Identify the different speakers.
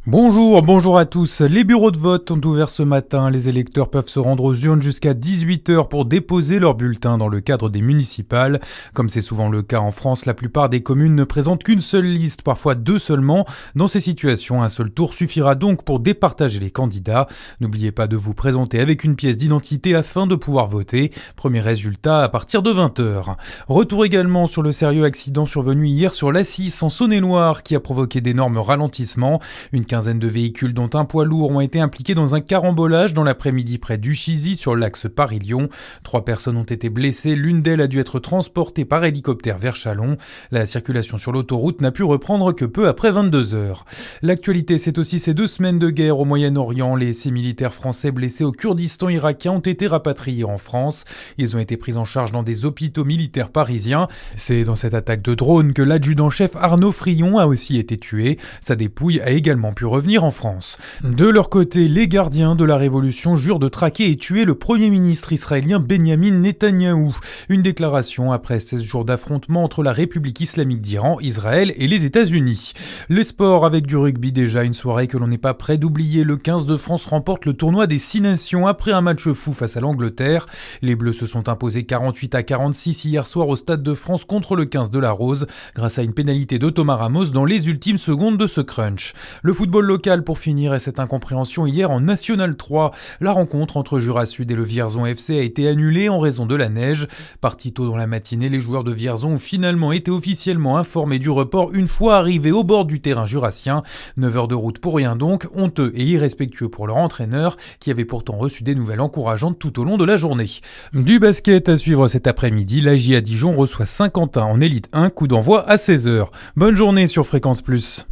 Speaker 1: Bonjour à tous. Les bureaux de vote ont ouvert ce matin. Les électeurs peuvent se rendre aux urnes jusqu'à 18h pour déposer leur bulletin dans le cadre des municipales. Comme c'est souvent le cas en France, la plupart des communes ne présentent qu'une seule liste, parfois deux seulement. Dans ces situations, un seul tour suffira donc pour départager les candidats. N'oubliez pas de vous présenter avec une pièce d'identité afin de pouvoir voter. Premier résultat à partir de 20h. Retour également sur le sérieux accident survenu hier sur l'A6 en Saône-et-Loire qui a provoqué d'énormes ralentissements. Une quinzaine de véhicules dont un poids lourd ont été impliqués dans un carambolage dans l'après-midi près d'Uchizy sur l'axe Paris-Lyon. 3 personnes ont été blessées, l'une d'elles a dû être transportée par hélicoptère vers Châlons. La circulation sur l'autoroute n'a pu reprendre que peu après 22h. L'actualité, c'est aussi ces 2 semaines de guerre au Moyen-Orient. Les 6 militaires français blessés au Kurdistan irakien ont été rapatriés en France. Ils ont été pris en charge dans des hôpitaux militaires parisiens. C'est dans cette attaque de drone que l'adjudant-chef Arnaud Frion a aussi été tué. Sa dépouille a également pu revenir en France. De leur côté, les gardiens de la révolution jurent de traquer et tuer le premier ministre israélien Benyamin Netanyahou. Une déclaration après 16 jours d'affrontement entre la République islamique d'Iran, Israël et les États-Unis. Les sports avec du rugby déjà, une soirée que l'on n'est pas prêt d'oublier. Le 15 de France remporte le tournoi des 6 nations après un match fou face à l'Angleterre. Les Bleus se sont imposés 48-46 hier soir au Stade de France contre le 15 de la Rose grâce à une pénalité de Thomas Ramos dans les ultimes secondes de ce crunch. Le football local pour finir et cette incompréhension hier en National 3. La rencontre entre Jura Sud et le Vierzon FC a été annulée en raison de la neige. Partis tôt dans la matinée, les joueurs de Vierzon ont finalement été officiellement informés du report une fois arrivés au bord du terrain jurassien. 9 heures de route pour rien donc, honteux et irrespectueux pour leur entraîneur qui avait pourtant reçu des nouvelles encourageantes tout au long de la journée. Du basket à suivre cet après-midi, l'AJ à Dijon reçoit Saint-Quentin en Élite 1, coup d'envoi à 16h. Bonne journée sur Fréquence Plus.